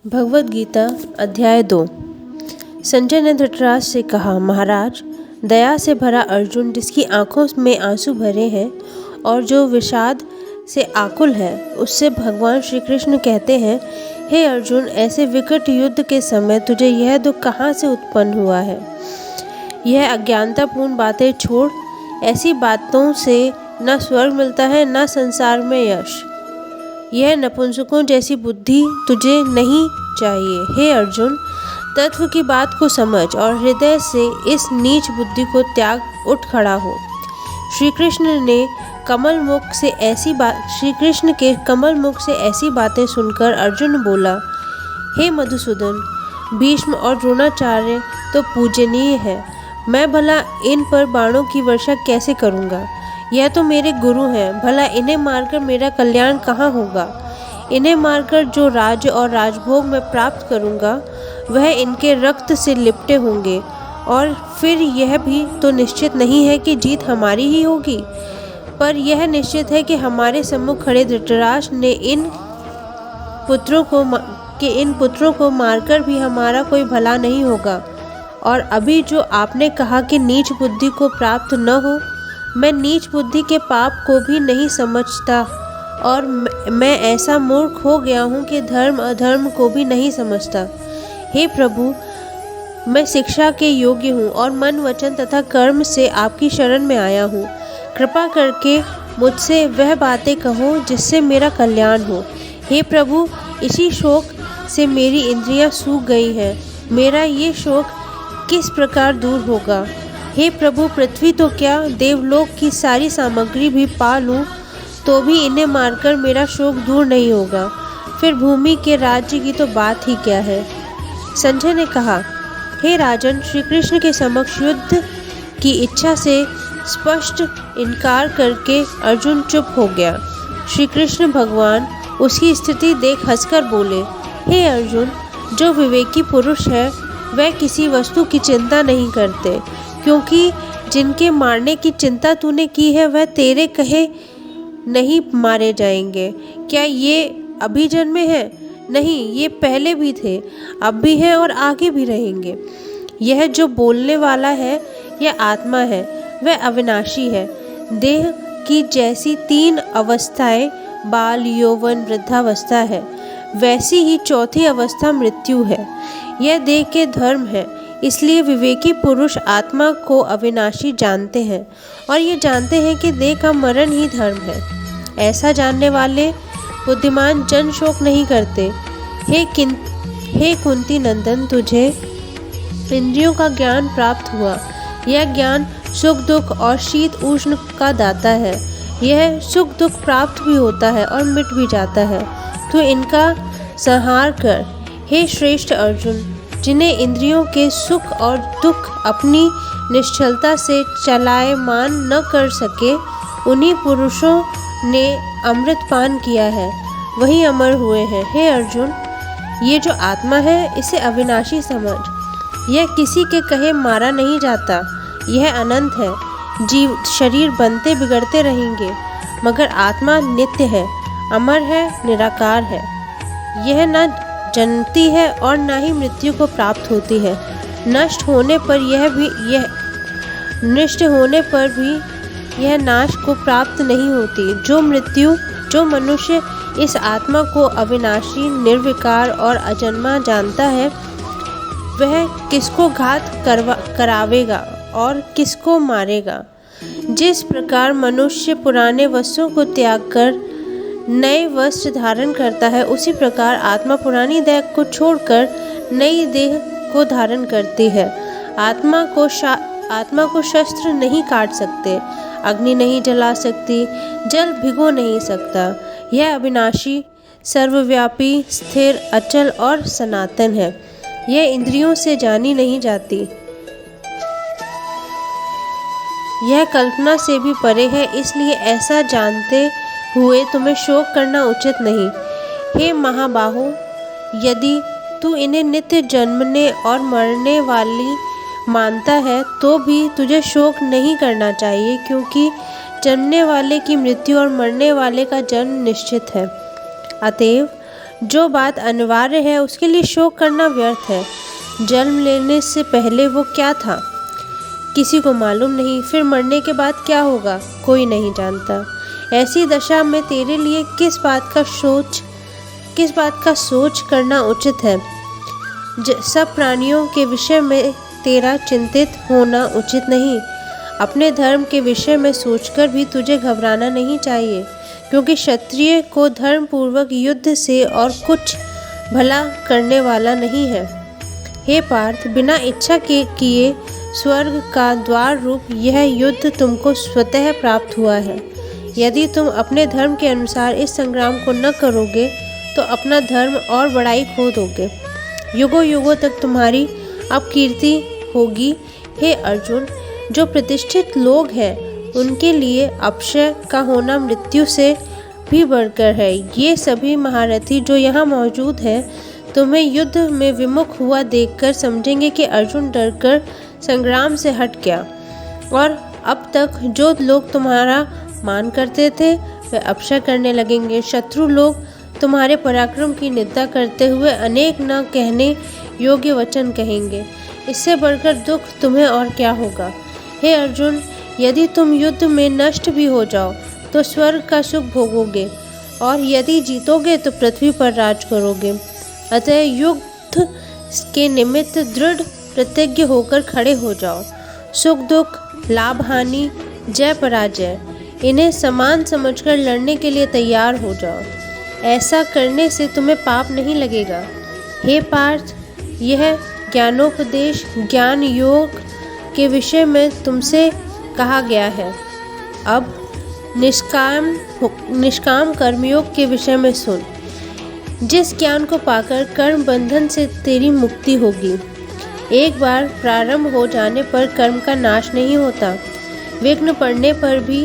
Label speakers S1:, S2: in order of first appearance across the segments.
S1: भगवद गीता अध्याय 2। संजय ने धृतराष्ट्र से कहा, महाराज, दया से भरा अर्जुन, जिसकी आंखों में आंसू भरे हैं और जो विषाद से आकुल है, उससे भगवान श्री कृष्ण कहते हैं, हे अर्जुन, ऐसे विकट युद्ध के समय तुझे यह दुख कहाँ से उत्पन्न हुआ है? यह अज्ञानतापूर्ण बातें छोड़। ऐसी बातों से न स्वर्ग मिलता है, न संसार में यश। यह नपुंसकों जैसी बुद्धि तुझे नहीं चाहिए। हे अर्जुन, तत्व की बात को समझ और हृदय से इस नीच बुद्धि को त्याग उठ खड़ा हो। श्री कृष्ण के कमल मुख से ऐसी बातें सुनकर अर्जुन बोला, हे मधुसूदन, भीष्म और द्रोणाचार्य तो पूजनीय है, मैं भला इन पर बाणों की वर्षा कैसे करूँगा? यह तो मेरे गुरु हैं, भला इन्हें मारकर मेरा कल्याण कहाँ होगा? इन्हें मारकर जो राज्य और राजभोग मैं प्राप्त करूँगा, वह इनके रक्त से लिपटे होंगे, और फिर यह भी तो निश्चित नहीं है कि जीत हमारी ही होगी, पर यह निश्चित है कि हमारे सम्मुख खड़े धृतराष्ट्र ने इन पुत्रों को मारकर भी हमारा कोई भला नहीं होगा। और अभी जो आपने कहा कि नीच बुद्धि को प्राप्त न हो, मैं नीच बुद्धि के पाप को भी नहीं समझता, और मैं ऐसा मूर्ख हो गया हूँ कि धर्म अधर्म को भी नहीं समझता। हे प्रभु, मैं शिक्षा के योग्य हूँ और मन वचन तथा कर्म से आपकी शरण में आया हूँ। कृपा करके मुझसे वह बातें कहो जिससे मेरा कल्याण हो। हे प्रभु, इसी शोक से मेरी इंद्रियां सूख गई हैं। मेरा ये शोक किस प्रकार दूर होगा? हे प्रभु, पृथ्वी तो क्या, देवलोक की सारी सामग्री भी पा लूँ तो भी इन्हें मारकर मेरा शोक दूर नहीं होगा, फिर भूमि के राज्य की तो बात ही क्या है? संजय ने कहा, हे राजन, श्री कृष्ण के समक्ष युद्ध की इच्छा से स्पष्ट इनकार करके अर्जुन चुप हो गया। श्री कृष्ण भगवान उसकी स्थिति देख हंसकर बोले, हे अर्जुन, जो विवेकी पुरुष है वह किसी वस्तु की चिंता नहीं करते, क्योंकि जिनके मारने की चिंता तूने की है वह तेरे कहे नहीं मारे जाएंगे। क्या ये अभी जन्मे हैं? नहीं, ये पहले भी थे, अब भी हैं और आगे भी रहेंगे। यह जो बोलने वाला है, यह आत्मा है, वह अविनाशी है। देह की जैसी 3 अवस्थाएं, बाल, यौवन, वृद्धावस्था है, वैसी ही चौथी अवस्था मृत्यु है। यह देह के धर्म है, इसलिए विवेकी पुरुष आत्मा को अविनाशी जानते हैं और ये जानते हैं कि देह का मरण ही धर्म है। ऐसा जानने वाले बुद्धिमान जन शोक नहीं करते। हे कुंती नंदन, तुझे इंद्रियों का ज्ञान प्राप्त हुआ। यह ज्ञान सुख दुख और शीत उष्ण का दाता है। यह सुख दुख प्राप्त भी होता है और मिट भी जाता है। तू इनका संहार कर। हे श्रेष्ठ अर्जुन, जिन्हें इंद्रियों के सुख और दुख अपनी निश्चलता से चलायमान न कर सके, उन्हीं पुरुषों ने अमृत पान किया है, वही अमर हुए हैं। हे अर्जुन, ये जो आत्मा है, इसे अविनाशी समझ। यह किसी के कहे मारा नहीं जाता, यह अनंत है। जीव शरीर बनते बिगड़ते रहेंगे, मगर आत्मा नित्य है, अमर है, निराकार है। यह न जन्मती है और न ही मृत्यु को प्राप्त होती है। नष्ट होने पर भी यह नाश को प्राप्त नहीं होती। जो मनुष्य इस आत्मा को अविनाशी, निर्विकार और अजन्मा जानता है, वह किसको घात करावेगा और किसको मारेगा? जिस प्रकार मनुष्य पुराने वस्त्रों को त्याग कर नए वस्त्र धारण करता है, उसी प्रकार आत्मा पुरानी देह को छोड़कर नई देह को धारण करती है। आत्मा को शस्त्र नहीं काट सकते, अग्नि नहीं जला सकती, जल भिगो नहीं सकता। यह अविनाशी, सर्वव्यापी, स्थिर, अचल और सनातन है। यह इंद्रियों से जानी नहीं जाती। यह कल्पना से भी परे है, इसलिए ऐसा जानते हुए तुम्हें शोक करना उचित नहीं। हे महाबाहो, यदि तू इन्हें नित्य जन्मने और मरने वाली मानता है तो भी तुझे शोक नहीं करना चाहिए, क्योंकि जन्मने वाले की मृत्यु और मरने वाले का जन्म निश्चित है। अतएव जो बात अनिवार्य है उसके लिए शोक करना व्यर्थ है। जन्म लेने से पहले वो क्या था, किसी को मालूम नहीं। फिर मरने के बाद क्या होगा, कोई नहीं जानता। ऐसी दशा में तेरे लिए किस बात का सोच करना उचित है। सब प्राणियों के विषय में तेरा चिंतित होना उचित नहीं। अपने धर्म के विषय में सोचकर भी तुझे घबराना नहीं चाहिए, क्योंकि क्षत्रिय को धर्म पूर्वक युद्ध से और कुछ भला करने वाला नहीं है। हे पार्थ, बिना इच्छा के किए स्वर्ग का द्वार रूप यह युद्ध तुमको स्वतः प्राप्त हुआ है। यदि तुम अपने धर्म के अनुसार इस संग्राम को न करोगे तो अपना धर्म और बड़ाई खो दोगे। युगों युगों तक तुम्हारी अपकीर्ति होगी। हे अर्जुन, जो प्रतिष्ठित लोग हैं उनके लिए अपक्षय का होना मृत्यु से भी बढ़कर है। ये सभी महारथी जो यहाँ मौजूद हैं तुम्हें युद्ध में विमुख हुआ देखकर समझेंगे कि अर्जुन डरकर संग्राम से हट गया, और अब तक जो लोग तुम्हारा मान करते थे वे अपक्षय करने लगेंगे। शत्रु लोग तुम्हारे पराक्रम की निंदा करते हुए अनेक न कहने योग्य वचन कहेंगे। इससे बढ़कर दुख तुम्हें और क्या होगा। हे अर्जुन, यदि तुम युद्ध में नष्ट भी हो जाओ तो स्वर्ग का सुख भोगोगे, और यदि जीतोगे तो पृथ्वी पर राज करोगे। अतः युद्ध के निमित्त दृढ़ प्रतिज्ञ होकर खड़े हो जाओ। सुख दुख, लाभ हानि, जय पराजय, इन्हें समान समझकर लड़ने के लिए तैयार हो जाओ। ऐसा करने से तुम्हें पाप नहीं लगेगा। हे पार्थ, यह ज्ञानोपदेश ज्ञान योग के विषय में तुमसे कहा गया है। अब निष्काम कर्मयोग के विषय में सुन। जिस ज्ञान को पाकर कर्म बंधन से तेरी मुक्ति होगी। एक बार प्रारंभ हो जाने पर कर्म का नाश नहीं होता, विघ्न पड़ने पर भी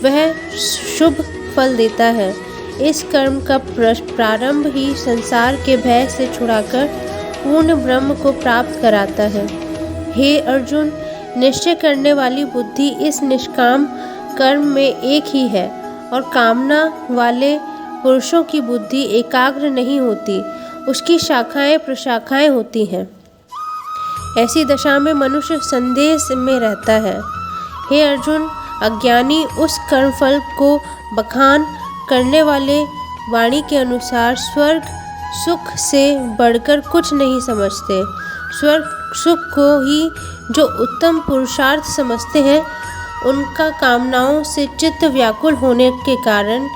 S1: वह शुभ फल देता है। इस कर्म का प्रारंभ ही संसार के भय से छुड़ाकर पूर्ण ब्रह्म को प्राप्त कराता है। हे अर्जुन, निश्चय करने वाली बुद्धि इस निष्काम कर्म में एक ही है, और कामना वाले पुरुषों की बुद्धि एकाग्र नहीं होती, उसकी शाखाएं प्रशाखाएं होती हैं। ऐसी दशा में मनुष्य संदेह में रहता है। हे अर्जुन, अज्ञानी उस कर्मफल को बखान करने वाले वाणी के अनुसार स्वर्ग सुख से बढ़कर कुछ नहीं समझते। स्वर्ग सुख को ही जो उत्तम पुरुषार्थ समझते हैं, उनका कामनाओं से चित्त व्याकुल होने के कारण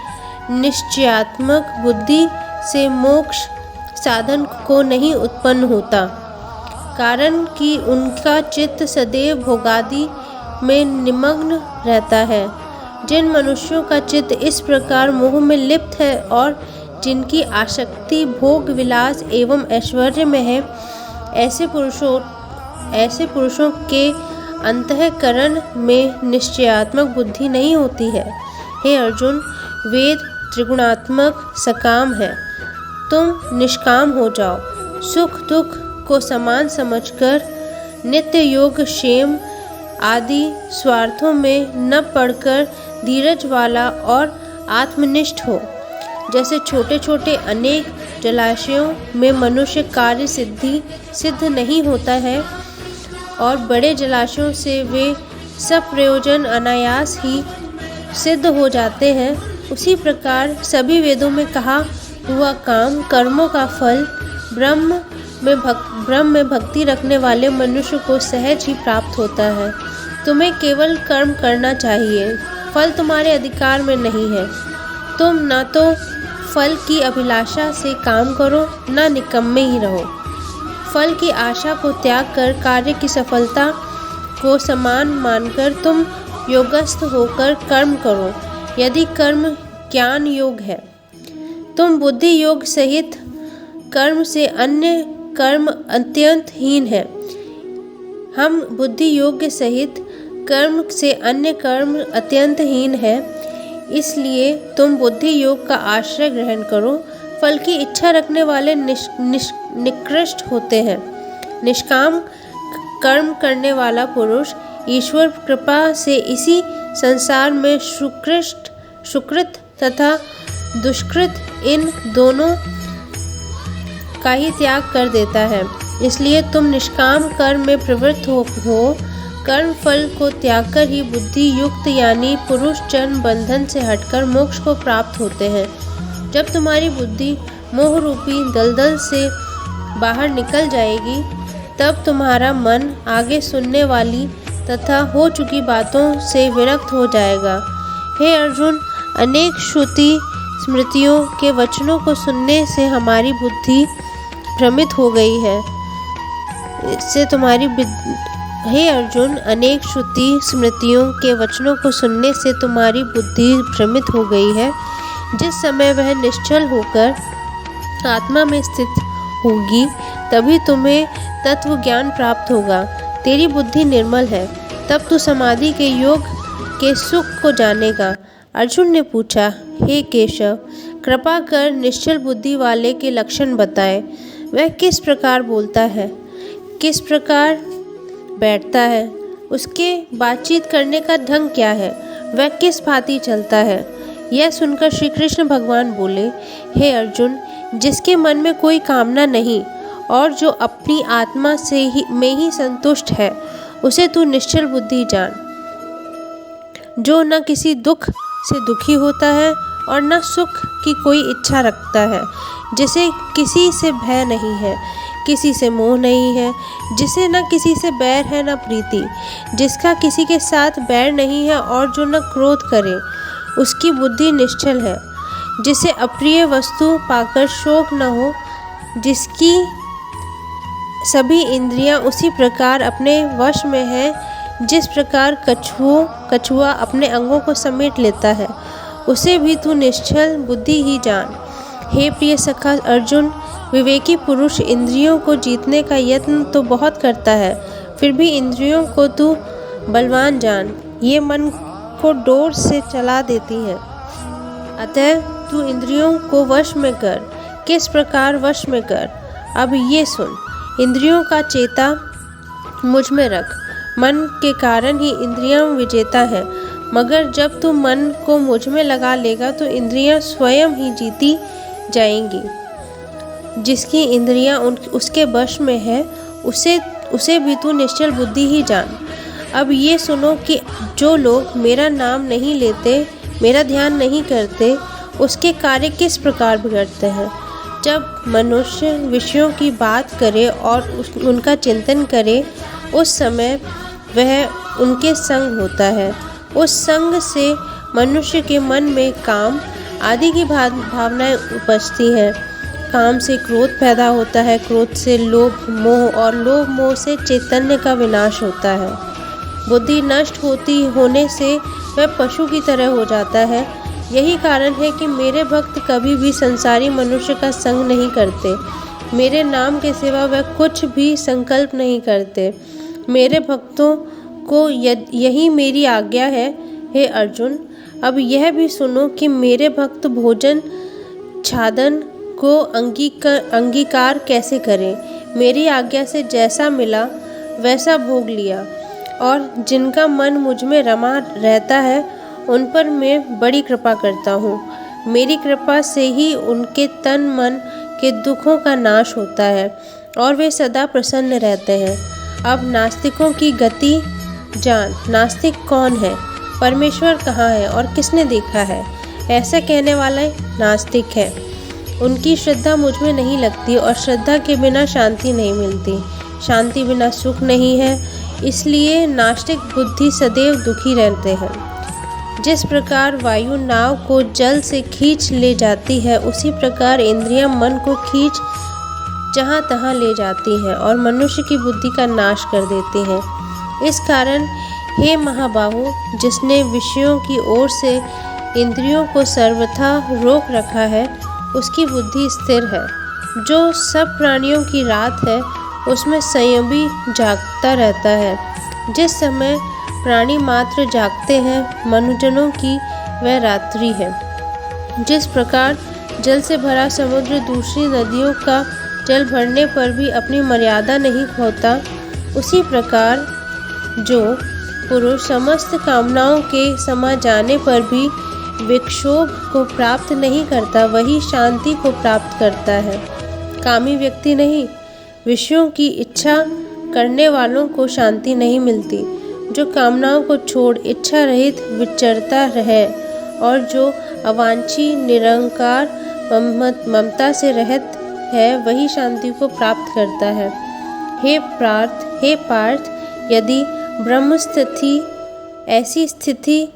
S1: निश्चयात्मक बुद्धि से मोक्ष साधन को नहीं उत्पन्न होता, कारण कि उनका चित्त सदैव भोगादि में निमग्न रहता है। जिन मनुष्यों का चित्त इस प्रकार मोह में लिप्त है और जिनकी आसक्ति भोग विलास एवं ऐश्वर्य में है, ऐसे पुरुषों के अंतःकरण में निश्चयात्मक बुद्धि नहीं होती है। हे अर्जुन, वेद त्रिगुणात्मक सकाम है, तुम निष्काम हो जाओ। सुख दुख को समान समझकर नित्य योग क्षेम आदि स्वार्थों में न पड़कर धीरज वाला और आत्मनिष्ठ हो। जैसे छोटे छोटे अनेक जलाशयों में मनुष्य कार्य सिद्ध नहीं होता है और बड़े जलाशयों से वे सब प्रयोजन अनायास ही सिद्ध हो जाते हैं, उसी प्रकार सभी वेदों में कहा हुआ काम कर्मों का फल ब्रह्म में भक्ति रखने वाले मनुष्य को सहज ही प्राप्त होता है। तुम्हें केवल कर्म करना चाहिए, फल तुम्हारे अधिकार में नहीं है। तुम ना तो फल की अभिलाषा से काम करो, ना निकम्मे ही रहो। फल की आशा को त्याग कर कार्य की सफलता को समान मानकर तुम योगस्थ होकर कर्म करो। यदि कर्म ज्ञान योग है, तुम बुद्धि योग सहित कर्म से अन्य कर्म अत्यंत हीन है। हम बुद्धि योग सहित कर्म से अन्य कर्म अत्यंत हीन है, इसलिए तुम बुद्धि योग का आश्रय ग्रहण करो। फल की इच्छा रखने वाले निकृष्ट होते हैं। निष्काम कर्म करने वाला पुरुष ईश्वर कृपा से इसी संसार में सुकृत तथा दुष्कृत इन दोनों का ही त्याग कर देता है। इसलिए तुम निष्काम कर्म में प्रवृत्त हो। कर्म फल को त्याग कर ही बुद्धि युक्त यानी पुरुष जन्म बंधन से हटकर मोक्ष को प्राप्त होते हैं। जब तुम्हारी बुद्धि मोह रूपी दलदल से बाहर निकल जाएगी, तब तुम्हारा मन आगे सुनने वाली तथा हो चुकी बातों से विरक्त हो जाएगा। हे अर्जुन, अनेक श्रुति स्मृतियों के वचनों को सुनने से हमारी बुद्धि भ्रमित हो गई है। हे अर्जुन, अनेक श्रुति स्मृतियों के वचनों को सुनने से तुम्हारी बुद्धि भ्रमित हो गई है। जिस समय वह निश्चल होकर आत्मा में स्थित होगी, तभी तुम्हें तत्व ज्ञान प्राप्त होगा। तेरी बुद्धि निर्मल है, तब तू समाधि के योग के सुख को जानेगा। अर्जुन ने पूछा, हे केशव, कृपा कर निश्चल बुद्धि वाले के लक्षण बताए। वह किस प्रकार बोलता है, किस प्रकार बैठता है, उसके बातचीत करने का ढंग क्या है, वह किस भांति चलता है। यह सुनकर श्री कृष्ण भगवान बोले, हे अर्जुन, जिसके मन में कोई कामना नहीं और जो अपनी आत्मा में ही संतुष्ट है, उसे तू निश्चल बुद्धि जान। जो न किसी दुख से दुखी होता है और न सुख की कोई इच्छा रखता है, जिसे किसी से भय नहीं है, किसी से मोह नहीं है, जिसे न किसी से बैर है न प्रीति, जिसका किसी के साथ बैर नहीं है और जो न क्रोध करे, उसकी बुद्धि निश्चल है। जिसे अप्रिय वस्तु पाकर शोक न हो, जिसकी सभी इंद्रियां उसी प्रकार अपने वश में है, जिस प्रकार कछुआ अपने अंगों को समेट लेता है, उसे भी तू निश्चल बुद्धि ही जान। हे प्रिय सखा अर्जुन, विवेकी पुरुष इंद्रियों को जीतने का यत्न तो बहुत करता है, फिर भी इंद्रियों को तू बलवान जान। ये मन को डोर से चला देती हैं। अतः तू इंद्रियों को वश में कर। किस प्रकार वश में कर, अब ये सुन। इंद्रियों का चेता मुझ में रख। मन के कारण ही इंद्रियां विजेता है, मगर जब तू मन को मुझ में लगा लेगा तो इंद्रियां स्वयं ही जीती जाएंगी। जिसकी इंद्रियां उसके वश में है, उसे भी तू निश्चल बुद्धि ही जान। अब ये सुनो कि जो लोग मेरा नाम नहीं लेते, मेरा ध्यान नहीं करते, उसके कार्य किस प्रकार बिगड़ते हैं। जब मनुष्य विषयों की बात करे और उनका चिंतन करे, उस समय वह उनके संग होता है। उस संग से मनुष्य के मन में काम आदि की भावनाएं उपजती हैं। काम से क्रोध पैदा होता है, क्रोध से लोभ मोह और लोभ मोह से चैतन्य का विनाश होता है। बुद्धि नष्ट होने से वह पशु की तरह हो जाता है। यही कारण है कि मेरे भक्त कभी भी संसारी मनुष्य का संग नहीं करते। मेरे नाम के सिवा वह कुछ भी संकल्प नहीं करते। मेरे भक्तों को यही मेरी आज्ञा है। हे अर्जुन, अब यह भी सुनो कि मेरे भक्त भोजन छादन को अंगीकार कैसे करें। मेरी आज्ञा से जैसा मिला वैसा भोग लिया, और जिनका मन मुझ में रमा रहता है उन पर मैं बड़ी कृपा करता हूँ। मेरी कृपा से ही उनके तन मन के दुखों का नाश होता है और वे सदा प्रसन्न रहते हैं। अब नास्तिकों की गति जान। नास्तिक कौन है, परमेश्वर कहाँ है और किसने देखा है, ऐसा कहने वाला नास्तिक है। उनकी श्रद्धा मुझ में नहीं लगती और श्रद्धा के बिना शांति नहीं मिलती। शांति बिना सुख नहीं है, इसलिए नास्तिक बुद्धि सदैव दुखी रहते हैं। जिस प्रकार वायु नाव को जल से खींच ले जाती है, उसी प्रकार इंद्रियां मन को खींच जहाँ तहाँ ले जाती हैं और मनुष्य की बुद्धि का नाश कर देती हैं। इस कारण हे महाबाहु, जिसने विषयों की ओर से इंद्रियों को सर्वथा रोक रखा है, उसकी बुद्धि स्थिर है। जो सब प्राणियों की रात है, उसमें संयमी जागता रहता है। जिस समय प्राणी मात्र जागते हैं, मनुजनों की वह रात्रि है। जिस प्रकार जल से भरा समुद्र दूसरी नदियों का जल भरने पर भी अपनी मर्यादा नहीं खोता, उसी प्रकार जो पुरुष समस्त कामनाओं के समा जाने पर भी विक्षोभ को प्राप्त नहीं करता, वही शांति को प्राप्त करता है। कामी व्यक्ति नहीं। विषयों की इच्छा करने वालों को शांति नहीं मिलती। जो कामनाओं को छोड़ इच्छा रहित विचरता है और जो अवांछी निरंकार ममता से रहित है, वही शांति को प्राप्त करता है। हे पार्थ, यदि ब्रह्मस्थिति ऐसी स्थिति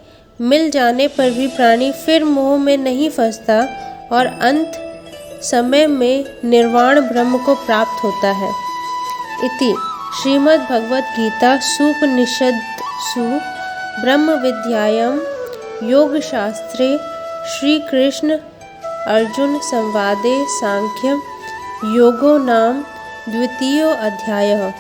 S1: मिल जाने पर भी प्राणी फिर मोह में नहीं फंसता और अंत समय में निर्वाण ब्रह्म को प्राप्त होता है। इति श्रीमद् भगवद गीता सूपनिषत्सु ब्रह्म विद्यायां योगशास्त्रे श्री कृष्ण अर्जुन संवादे सांख्य योगो नाम द्वितीयो अध्यायः।